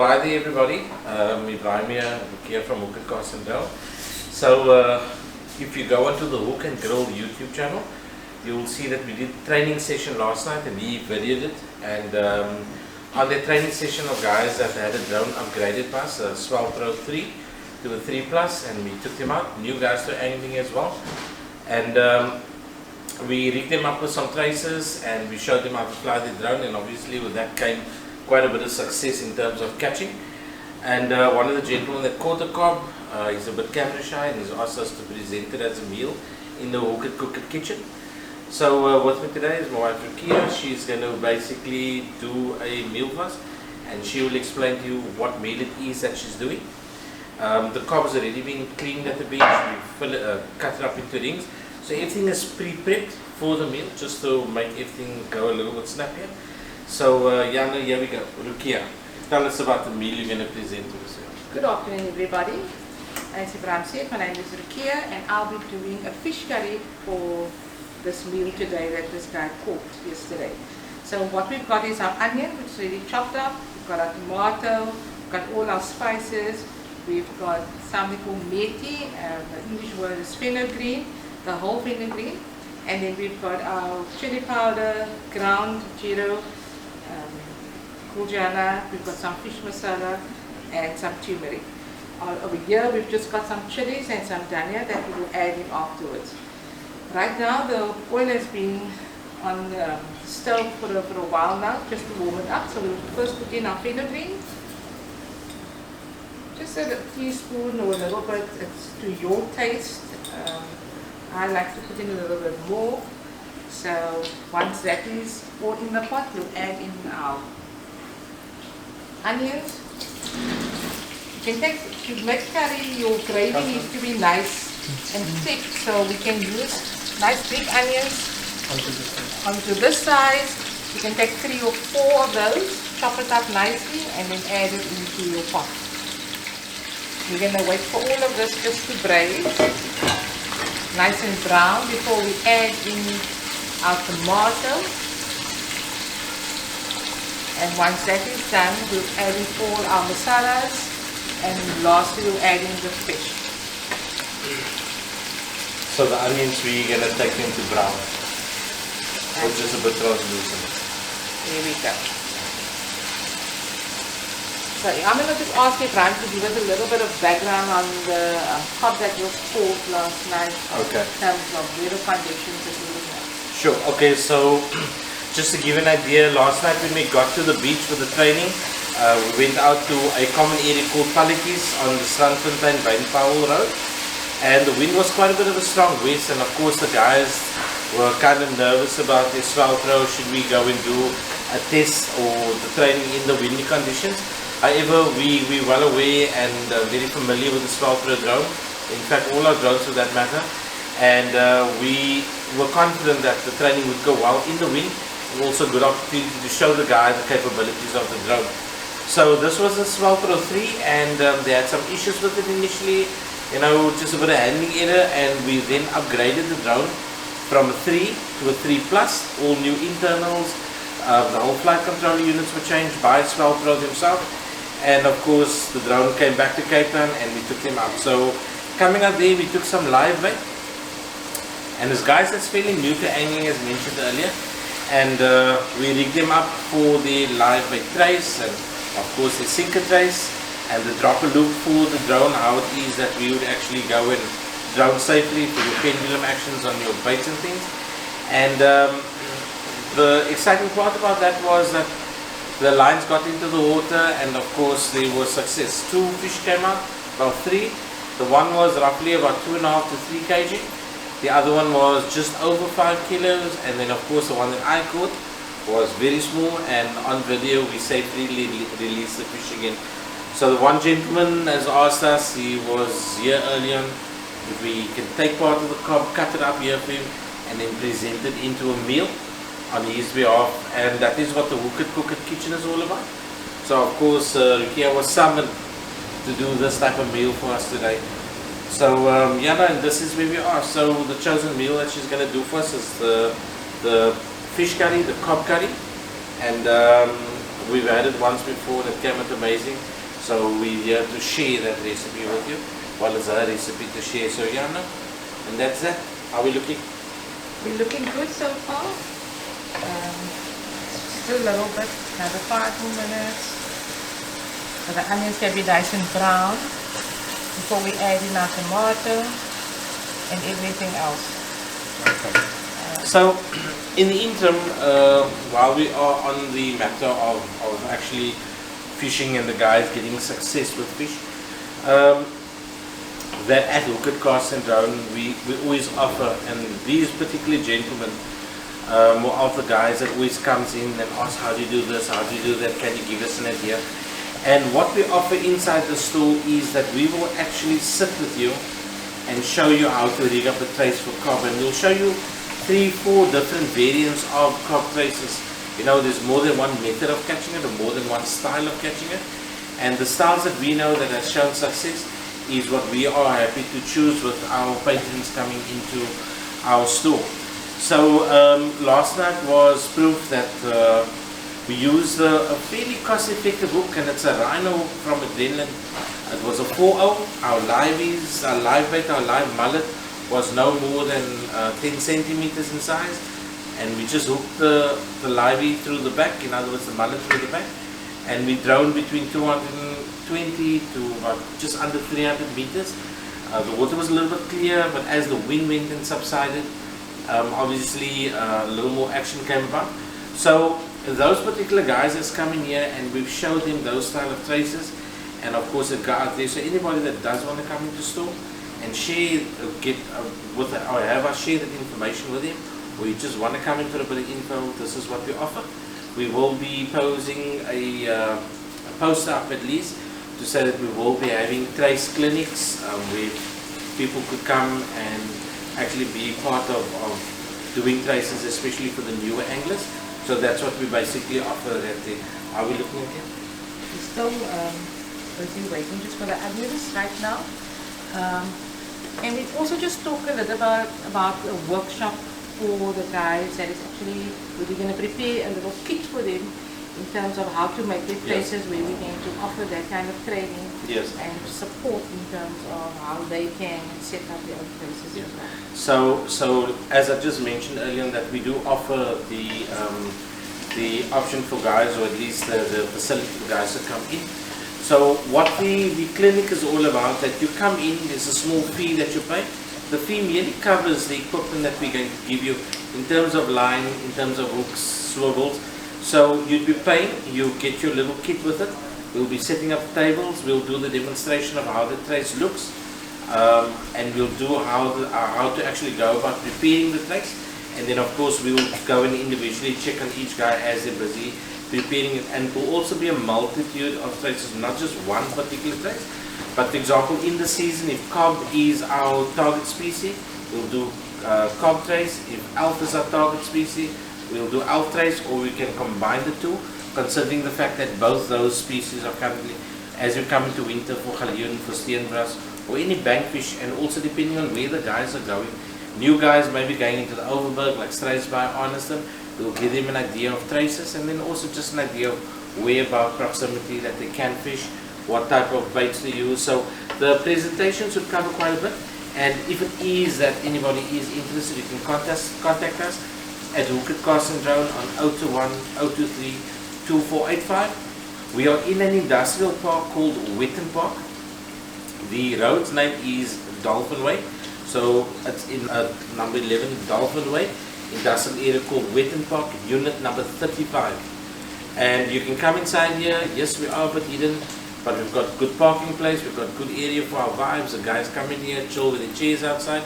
Hi there everybody, Ibrahim here from Hook and Cast and Grill. So if you go onto the Hook and Grill YouTube channel, you will see that we did a training session last night and we videoed it. And on the training session of guys that had a drone upgraded by us, a Swell Pro 3 to a 3 Plus, and we took them out, new guys to angling as well. And we rigged them up with some traces and we showed them how to fly the drone, and obviously with that came quite a bit of success in terms of catching. And one of the gentlemen that caught the KOB, he's a bit camera shy and he's asked us to present it as a meal in the Hook It Cook It kitchen. So with me today is my wife Rukia. She's going to basically do a meal for us and she will explain to you what meal it is that she's doing. The KOB has already been cleaned at the beach, we cut it up into rings. So everything is pre-prepped for the meal just to make everything go a little bit snappier. So Jana, here we go. Rukia, tell us about the meal you're going to present to us. Good afternoon everybody. As Ibrahim said, my name is Rukia and I'll be doing a fish curry for this meal today that this guy caught yesterday. So what we've got is our onion, which is already chopped up. We've got our tomato, we've got all our spices. We've got something called methi, the English word is fenugreek, the whole fenugreek. And then we've got our chili powder, ground gyro, kurjana, we've got some fish masala and some turmeric. Over here we've just got some chilies and some dhania that we will add in afterwards. Right now the oil has been on the stove for a while now, just to warm it up. So we'll first put in our fenugreek. Just a teaspoon or a little bit, it's to your taste. I like to put in a little bit more. So once that is all in the pot, we'll add in our onions. You can take, to make curry, your gravy needs to be nice and thick, so we can use nice big onions onto this size. You can take 3 or 4 of those, chop it up nicely and then add it into your pot. We're going to wait for all of this just to braise nice and brown before we add in our tomato. And once that is done, we'll add in all our masalas and lastly we'll add in the fish. So the onions we're going to take them to brown, which is a bit translucent. Here we go. So I'm going to just ask Ibrahim to give us a little bit of background on the KOB that was caught last night. Okay. In terms of weather conditions that we were in. Sure. Okay, so just to give an idea, last night when we got to the beach for the training, we went out to a common area called Palikis on the Strandfontein Baden-Powell Road, and the wind was quite a bit of a strong west, and of course the guys were kind of nervous about their Swell Pro. Should we go and do a test or the training in the windy conditions? However, we're well aware and very familiar with the Swell Pro drone, in fact all our drones for that matter, and we were confident that the training would go well in the wind. Also a good opportunity to show the guy the capabilities of the drone. So this was a Swell Pro 3 and they had some issues with it initially, you know, just a bit of handling error, and we then upgraded the drone from a 3 to a 3 Plus, all new internals, the whole flight control units were changed by Swell Pro themselves, and of course the drone came back to Cape Town and we took them out. So coming out there we took some live bait, and as guys that's fairly new to angling as mentioned earlier, and we rigged them up for the live bait trace and of course the sinker trace and the dropper loop for the drone, how it is that we would actually go and drone safely for your pendulum actions on your baits and things. And the exciting part about that was that the lines got into the water and of course there was success. 2 fish came out, about 3. The one was roughly about 2.5 to 3 kg. The other one was just over 5 kilos, and then of course the one that I caught was very small, and on video we safely released the fish again. So the one gentleman has asked us, he was here early on, if we can take part of the KOB, cut it up here for him and then present it into a meal on his behalf, and that is what the Hook It Cook It kitchen is all about. So of course Rukia was summoned to do this type of meal for us today. So Jana, and this is where we are. So the chosen meal that she's going to do for us is the fish curry, the KOB curry, and we've had it once before and it came out amazing. So we're here to share that recipe with you. Well, it's a recipe to share. So yeah, no, and that's that. How are we looking? We're looking good so far. Still a little bit, another 5 more minutes. So the onions can be nice and brown before we add in our tomato and everything else. Okay. So, in the interim, while we are on the matter of actually fishing and the guys getting success with fish, that at Hooked Cast and Drone we always offer, and these particular gentlemen, more of the guys that always comes in and asks, how do you do this, how do you do that, can you give us an idea? And what we offer inside the store is that we will actually sit with you and show you how to rig up the trace for KOB, and we'll show you 3-4 different variants of KOB traces. You know, there's more than one method of catching it, or more than one style of catching it, and the styles that we know that has shown success is what we are happy to choose with our patrons coming into our store. So last night was proof that we used a fairly cost-effective hook, and it's a rhino from Adrenaline. It was a 4-0. Our liveys, our live bait, our live mullet was no more than 10 centimeters in size, and we just hooked the livey through the back, in other words the mullet through the back, and we droned between 220 to about just under 300 meters. The water was a little bit clear, but as the wind went and subsided, obviously a little more action came about. So those particular guys that's come in here, and we've showed them those style of traces, and of course it got out there. So anybody that does want to come into store and share, or have us share that information with him, or you just want to come in for a bit of info, this is what we offer. We will be posing a poster up at least to say that we will be having trace clinics where people could come and actually be part of doing traces, especially for the newer anglers. So that's what we basically offer that day. Are we looking at it? We're still busy waiting just for the onions right now. And we also just talk a little about a workshop for the guys that is actually, we're going to prepare a little kit for them in terms of how to make their traces, where we're going to offer that kind of training and support in terms of how they can set up their own traces as well. So as I just mentioned earlier, that we do offer the option for guys, or at least the facility for guys to come in. So what the clinic is all about, that you come in, there's a small fee that you pay. The fee merely covers the equipment that we're going to give you in terms of line, in terms of hooks, swivels. So you'd be paying, you get your little kit with it. We'll be setting up tables, we'll do the demonstration of how the trace looks, and we'll do how to actually go about preparing the trace. And then of course we will go and individually check on each guy as they're busy preparing it. And it will also be a multitude of traces, not just one particular trace. But for example, in the season, if KOB is our target species, we'll do KOB trace. If ALF is our target species, we'll do ALF trace, or we can combine the two, considering the fact that both those species are currently, as we come into winter, for galjoen, for steenbras, or any bankfish, and also depending on where the guys are going. New guys may be going into the Overberg, like Struisbaai, Arniston. We'll give them an idea of traces, and then also just an idea of where about proximity that they can fish, what type of baits to use. So the presentation should cover quite a bit, and if it is that anybody is interested, you can contact us at Hooked Cast and Drone on 021-023-2485. We are in an industrial park called Witten Park. The road's name is Dolphin Way, so it's in number 11 Dolphin Way, industrial area called Witten Park, unit number 35. And you can come inside here. Yes, we are a bit hidden, but we've got good parking place, we've got good area for our vibes. The guys come in here, chill with the chairs outside,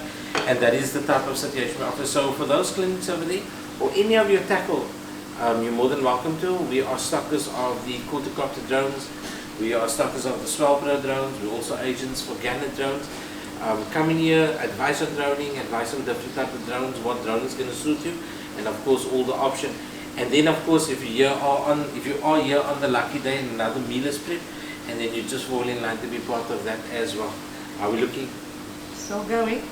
and that is the type of situation we offer. So for those clinics over there, or any of your tackle, you're more than welcome to. We are stockers of the quadricopter drones, we are stockers of the Swellbro drones, we're also agents for Gannet drones. Come in here, advice on droning, advice on different type of drones, what drone is going to suit you, and of course all the option. And then of course if you are here on the lucky day in another meal is prep, and then you just fall in line to be part of that as well. Are we looking? Still going.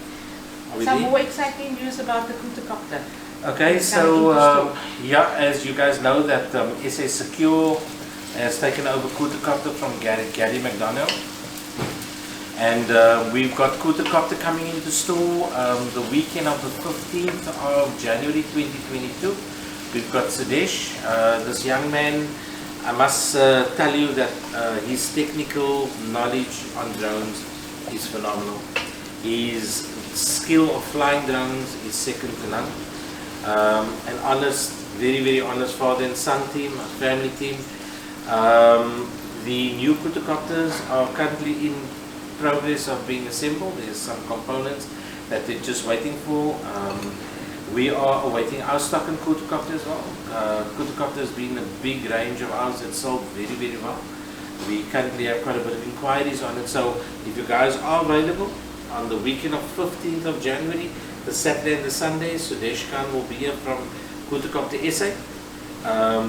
Are Some more exciting news about the quadricopter. Okay, so yeah, as you guys know that SA Secure has taken over Kootacopter from Gary McDonald. And we've got Kootacopter coming into store the weekend of the 15th of January 2022. We've got Sudesh, this young man. I must tell you that his technical knowledge on drones is phenomenal. His skill of flying drones is second to none. An honest, very honest father and son team, a family team. The new Kootacopters are currently in progress of being assembled. There's some components that they're just waiting for. We are awaiting our stock in Kootacopter as well. Kootacopter has been a big range of ours that sold very well. We currently have quite a bit of inquiries on it, so if you guys are available on the weekend of 15th of January, the Saturday and the Sunday, Sudesh Khan will be here from Kootacopter SA.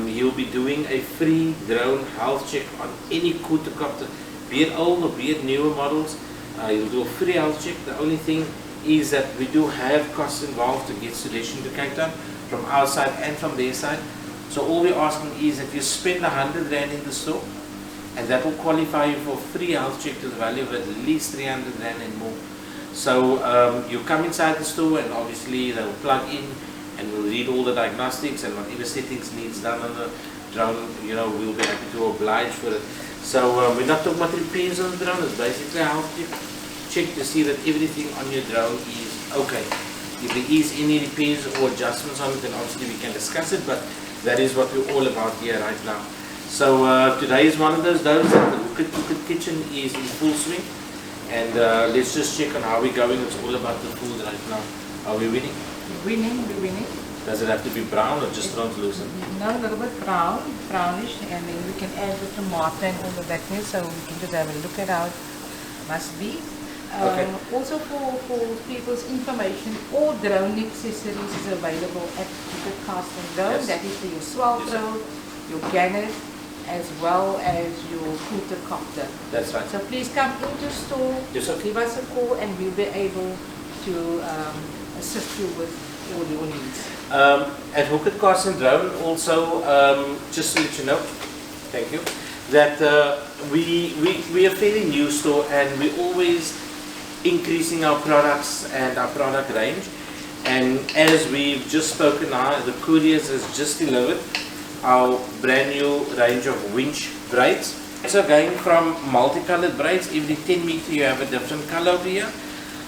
He'll be doing a free drone health check on any Kootacopter, be it old or be it newer models. He'll do a free health check. The only thing is that we do have costs involved to get Sudesh into Cape Town from our side and from their side. So all we're asking is that you spend 100 Rand in the store, and that will qualify you for a free health check to the value of at least 300 Rand and more. So you come inside the store, and obviously they'll plug in and we'll read all the diagnostics, and whatever settings needs done on the drone, you know, we'll be happy to oblige for it. So we're not talking about repairs on the drone. It's basically a health check to see that everything on your drone is okay. If there is any repairs or adjustments on it, then obviously we can discuss it, but that is what we're all about here right now. So today is one of those days that the Hooked Kitchen is in full swing, and let's just check on how we're going. It's all about the food right now. Are we winning? We're winning. Does it have to be brown or just translucent? No, a little bit brownish, and then we can add the tomato and all of that in, so we can just have a look at how it must be. Okay. Also for people's information, all drone accessories is available at the Cast and Drone. Yes. That is for your swell drone, your Gannet, as well as your Kootacopter. That's right. So please come into store, Yes, sir. give us a call, and we'll be able to assist you with all your needs. At Hooked Cast and Drone also, just to let you know, thank you, that we are a fairly new store, and we're always increasing our products and our product range. And as we've just spoken now, the couriers has just delivered our brand new range of winch braids. So going from multicolored braids, every 10 meters you have a different color over here.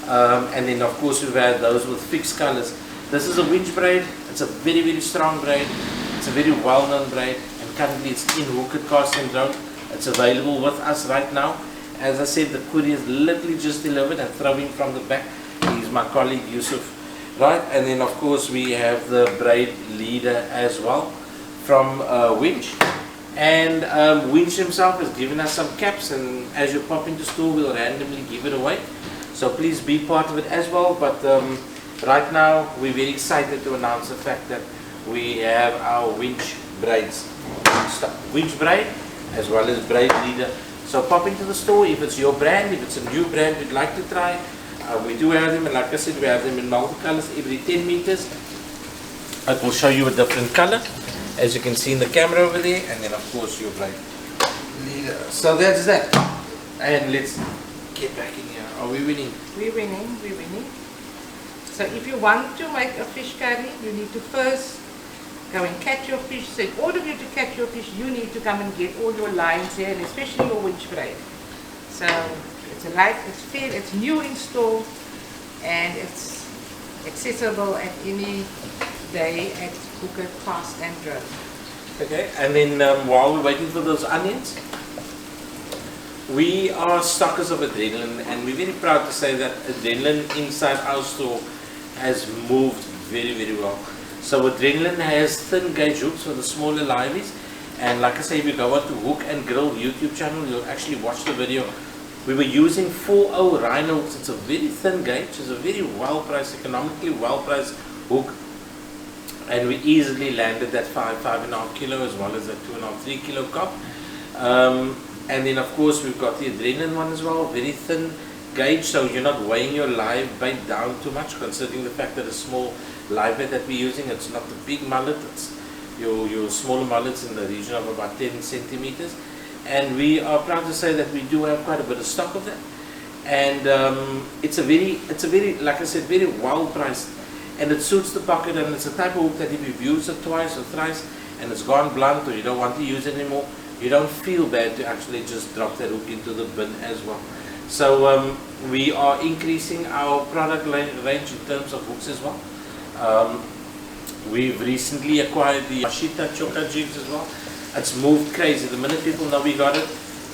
And then of course we've had those with fixed colors. This is a winch braid. It's a very strong braid. It's a very well-known braid, and currently it's in Hooked Cast and Drone. It's available with us right now. As I said, the courier is literally just delivered, and throwing from the back is my colleague Yusuf. Right, and then of course we have the braid leader as well from Winch. And Winch himself has given us some caps, and as you pop into store we'll randomly give it away. So please be part of it as well. But right now we're very excited to announce the fact that we have our Winch braids. Winch braid as well as braid leader. So pop into the store if it's your brand, if it's a new brand you'd like to try. We do have them, and like I said, we have them in multicolors every 10 meters. I will show you a different color, as you can see in the camera over there, and then of course your braid leader. So that's that. And let's get back in here. Are we winning? We're winning. So if you want to make a fish curry, you need to first go and catch your fish. So in order for you to catch your fish, you need to come and get all your lines here, and especially your winch braid. So it's fair, it's new in store, and it's accessible at any day at Hooked Cast and Drone. Okay, and then while we're waiting for those onions, we are stockers of adrenaline, and we're very proud to say that adrenaline inside our store has moved very well. So adrenaline has thin gauge hooks for the smaller liveys, and like I say, if you go on to Hook and Grill YouTube channel, you'll actually watch the video. We were using 4.0 Rhino hooks. It's a very thin gauge, it's a very well priced, economically well priced hook, and we easily landed that 5.5 kilo as well as that 2.5, 3 kilo cop. And then of course we've got the adrenaline one as well, very thin gauge, so you're not weighing your live bait down too much, considering the fact that a small live bait that we're using, it's not the big mullet, it's your smaller mullets in the region of about 10 centimeters. And we are proud to say that we do have quite a bit of stock of that. And it's a very, like I said, very well priced, and it suits the pocket, and it's a type of hook that if you've used it twice or thrice and it's gone blunt, or you don't want to use it anymore, you don't feel bad to actually just drop that hook into the bin as well. So we are increasing our product range in terms of hooks as well. We've recently acquired the Mashita Choka jigs as well. It's moved crazy. The minute people know we got it,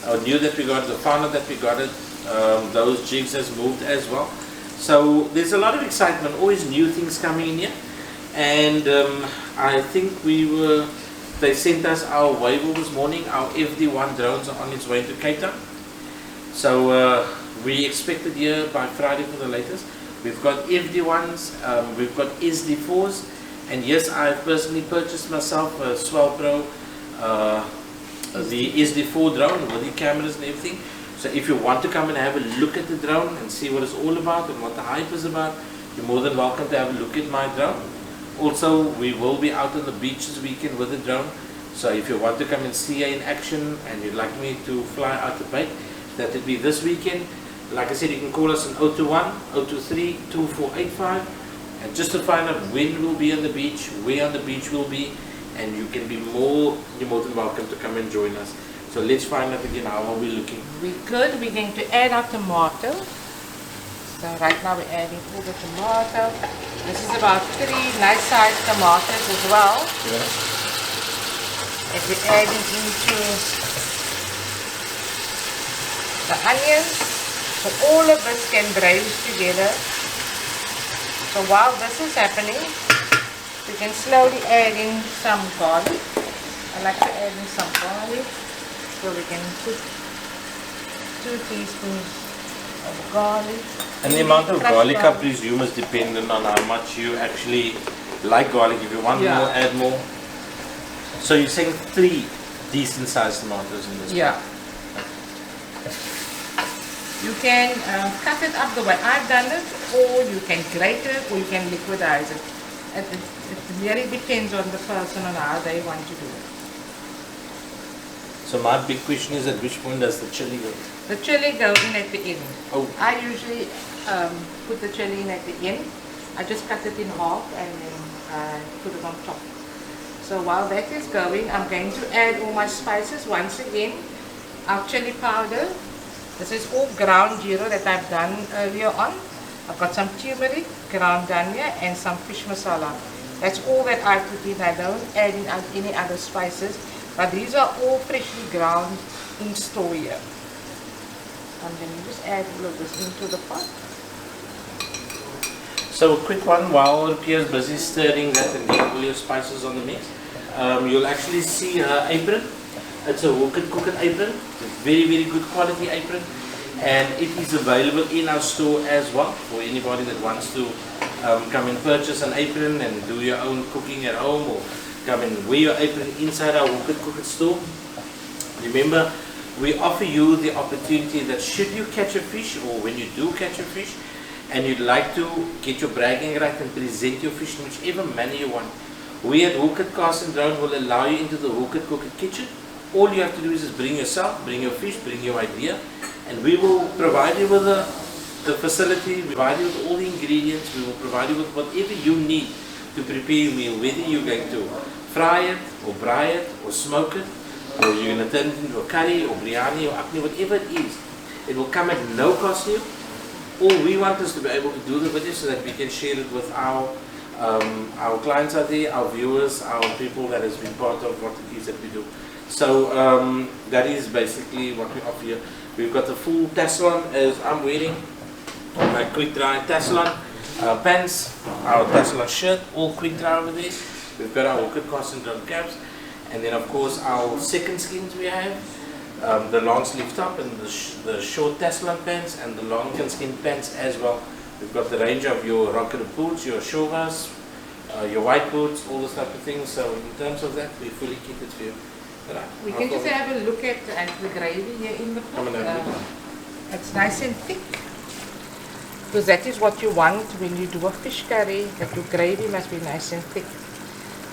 or knew that we got it, or found out that we got it, those jigs has moved as well. So there's a lot of excitement, always new things coming in here. And I think they sent us our waiver this morning. Our FD1 drones are on its way to Cape Town. So we expect it here by Friday for the latest. We've got FD1s, we've got SD4s, and yes, I've personally purchased myself a Swell Pro, the SD4 drone with the cameras and everything. So if you want to come and have a look at the drone and see what it's all about and what the hype is about, you're more than welcome to have a look at my drone. Also, we will be out on the beach this weekend with the drone. So if you want to come and see her in action and you'd like me to fly out the bait, that would be this weekend. Like I said, you can call us on 021 023 2485, and just to find out when we'll be on the beach, where on the beach we'll be, and you're more than welcome to come and join us. So let's find out again how are we looking. We're good. We're going to add our tomato. So right now we're adding all the tomato. This is about 3 nice sized tomatoes as well. Yeah. And we're adding into the onions. So all of this can braise together. So while this is happening, we can slowly add in some garlic. I like to add in some garlic. So we can put 2 teaspoons of garlic. And the amount of garlic, I garlic, presume, is dependent on how much you actually like garlic. If you want more, add more. So you're saying 3 decent sized tomatoes in this? Yeah. You can cut it up the way I've done it, or you can grate it, or you can liquidize it. It really depends on the person and how they want to do it. So my big question is, at which point does the chili go? The chili goes in at the end. Oh. I usually put the chili in at the end. I just cut it in half and then I put it on top. So while that is going, I'm going to add all my spices once again. Our chili powder. This is all ground jeera that I've done earlier on. I've got some turmeric, ground dhania, and some fish masala. That's all that I put in. I don't add in any other spices. But these are all freshly ground in store here. And then you just add all of this into the pot. So a quick one, while Pia's busy stirring that and getting all your spices on the mix, you'll actually see her apron. It's a Hook It Cook It apron. It's a very, very good quality apron. And it is available in our store as well for anybody that wants to come and purchase an apron and do your own cooking at home, or come and wear your apron inside our Hook It Cook It store. Remember, we offer you the opportunity that should you catch a fish, or when you do catch a fish and you'd like to get your bragging right and present your fish in whichever manner you want, we at Hook It Cast and Drone will allow you into the Hook It Cook It kitchen. All you have to do is just bring yourself, bring your fish, bring your idea, and we will provide you with the facility, provide you with all the ingredients, we will provide you with whatever you need to prepare your meal, whether you're going to fry it, or braai it, or smoke it, or you're going to turn it into a curry, or biryani, or akni, whatever it is. It will come at no cost to you. All we want is to be able to do the video so that we can share it with our clients out there, our viewers, our people that has been part of what it is that we do. So that is basically what we offer here. We've got the full Tasselon, as I'm wearing my quick dry Tasselon pants, our Tasselon shirt, all quick dry over there. We've got our Hook It Cast and Drone caps, and then of course our second skins we have, the long sleeve top and the short Tasselon pants and the long skin pants as well. We've got the range of your rocket boots, your shovas, your white boots, all those type of things. So in terms of that, we fully keep it for you. Right. We can just have a look at the gravy here in the pot. It's nice and thick, because that is what you want when you do a fish curry, that your gravy must be nice and thick.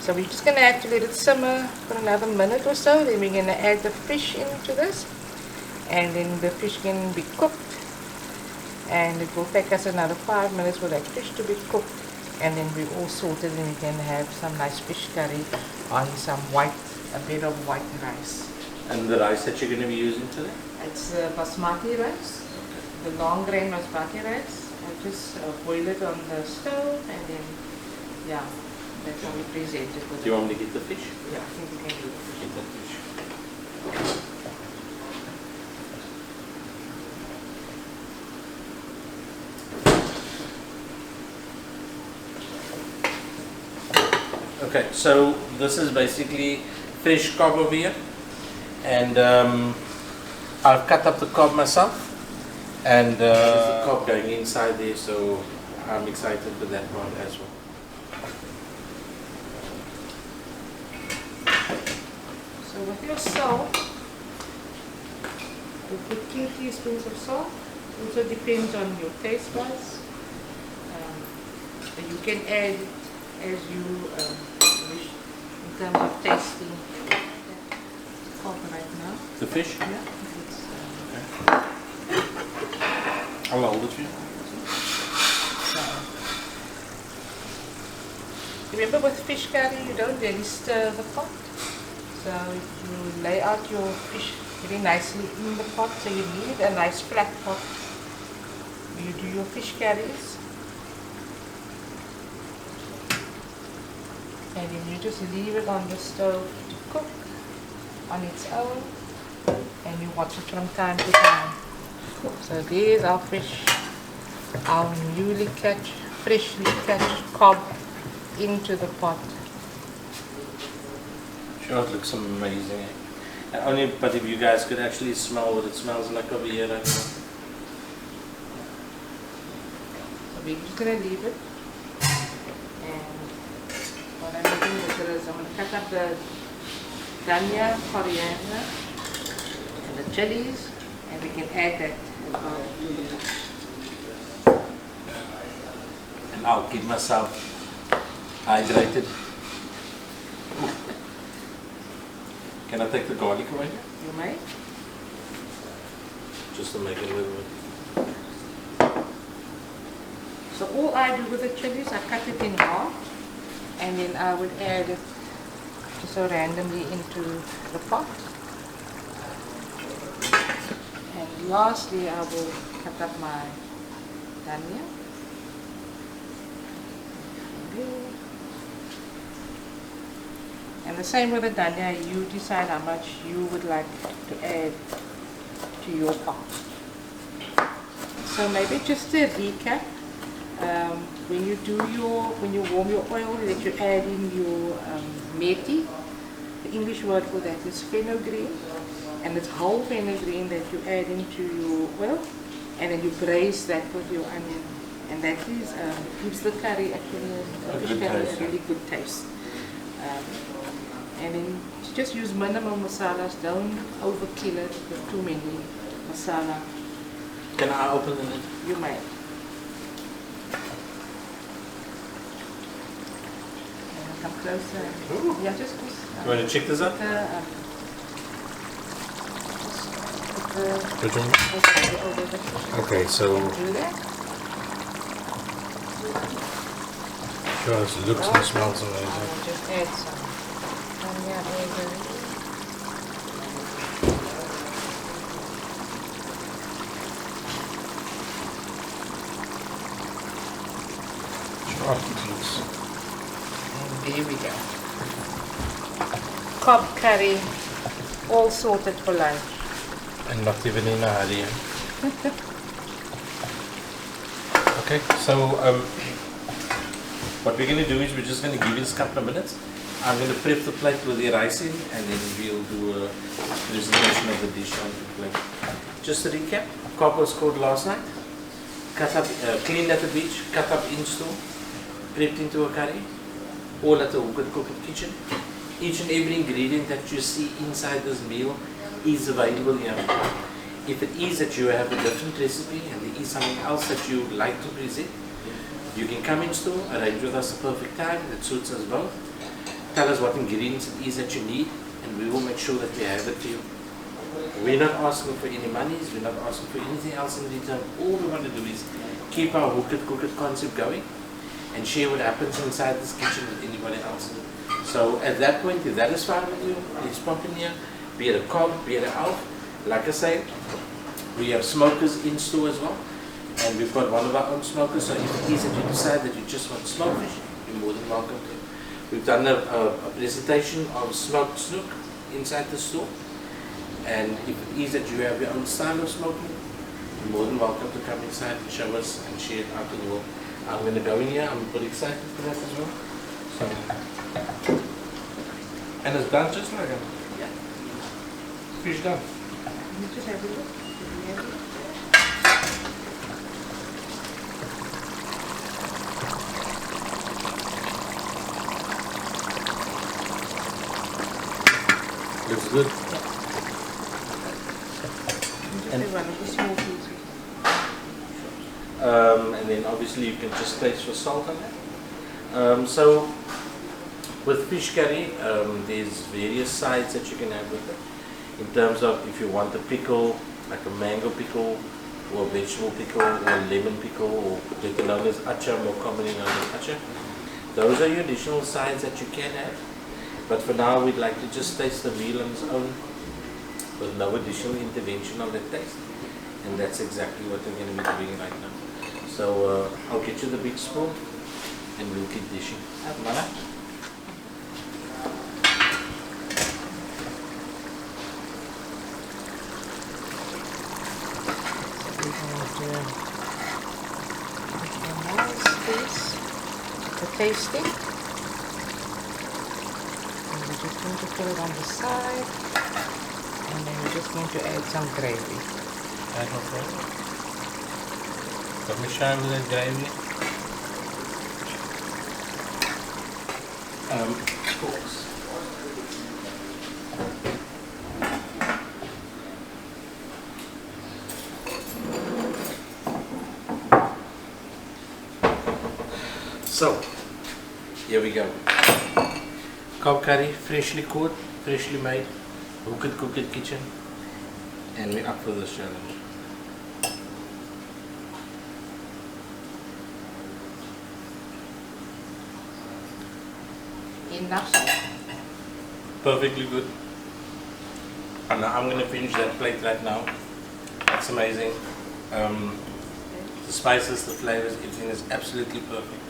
So we're just going to have to let it simmer for another minute or so. Then we're going to add the fish into this. And then the fish can be cooked. And it will take us another 5 minutes for that fish to be cooked. And then we're all sorted and we can have some nice fish curry on a bit of white rice. And the rice that you're going to be using today? It's basmati rice, the long grain basmati rice. I just boil it on the stove and then, yeah, that's how we present it. Do you want me to get the fish? Yeah, I think we can do the fish. Get the fish. Okay, so this is basically fresh cob over here, and I've cut up the cob myself, and there's the cob going inside there, so I'm excited for that part as well. So with your salt, you put 2 teaspoons of salt. Also depends on your taste buds. You can add as you wish in terms of tasting. Cob right now. The fish? Yeah. I'll hold it for you. Remember with fish curry, you don't really stir the pot. So you lay out your fish very nicely in the pot. So you need a nice flat pot. You do your fish curries. And then you just leave it on the stove to cook on its own. And you watch it from time to time. So there's our fish, our freshly catch cob into the pot. Sure, it looks amazing. But if you guys could actually smell what it smells like over here right now. So we're just going to leave it. And what I'm going to do is I'm going to cut up the dhania, coriander, and the chilies, and we can add that as well to the pot. And I'll keep myself hydrated. Can I take the garlic away? You may. Just to make it a little bit. So all I do with the chilies, I cut it in half, and then I would add it just so randomly into the pot. And lastly, I will cut up my dhania. And the same with the dhania, you decide how much you would like to add to your pot. So maybe just to recap, when you warm your oil, that you add in your methi. The English word for that is fenugreek, and it's whole fenugreek that you add into your oil, and then you braise that with your onion, and that is gives the curry actually a really good taste. And then just use minimum masalas, don't overkill it with too many masala. Can I open the lid? You may. Come closer. Ooh. Yeah, just You want to check this out? Put the Okay, so do that. sure, it looks and smells amazing. I will just add some dhania over it. Sure, it looks. And there we go. Cob curry, all sorted for lunch. And not even in a hurry. Okay, so what we're going to do is we're just going to give this a couple of minutes. I'm going to prep the plate with the rice in, and then we'll do a presentation of the dish on the plate. Just to recap, cob was caught last night, cut up, cleaned at the beach, cut up in store, prepped into a curry, all at the Hook Cooking Kitchen. Each and every ingredient that you see inside this meal is available here. If it is that you have a different recipe and there is something else that you would like to present, you can come in store, arrange with us a perfect time that suits us both. tell us what ingredients it is that you need, and we will make sure that we have it for you. We're not asking for any monies, we're not asking for anything else in return. All we want to do is keep our hook it, cook it concept going and share what happens inside this kitchen with anybody else. So at that point, if that is fine with you, please pop in here, be it a KOB, be it a ALF. Like I say, we have smokers in store as well, and we've got one of our own smokers, so if it is that you decide that you just want smoked fish, you're more than welcome to. We've done a presentation of smoked snook inside the store. And if it is that you have your own style of smoking, you're more than welcome to come inside and show us and share it out in the world. I'm going to go in here, I'm pretty excited for that as well. So, and it's done just like that. Yeah. Fish done. You just have a look. Looks good. And then obviously you can just taste for salt on that. So with fish curry, there's various sides that you can have with it. In terms of if you want a pickle, like a mango pickle, or a vegetable pickle, or a lemon pickle, or better known as achar, more commonly known as achar. Those are your additional sides that you can have. But for now, we'd like to just taste the meal on its own, with no additional intervention on that taste. And that's exactly what we're going to be doing right now. So I'll get you the big spoon and we'll keep dishing. Mana? The tasting. And we're just going to put it on the side. And then we're just going to add some gravy. Add no gravy. Let me show you with the gravy. Forks. So, here we go. KOB curry, freshly cooked, freshly made, cook it kitchen, and we're up for this challenge. Enough salt. Perfectly good. And now I'm going to finish that plate right now. That's amazing. The spices, the flavors, everything is absolutely perfect.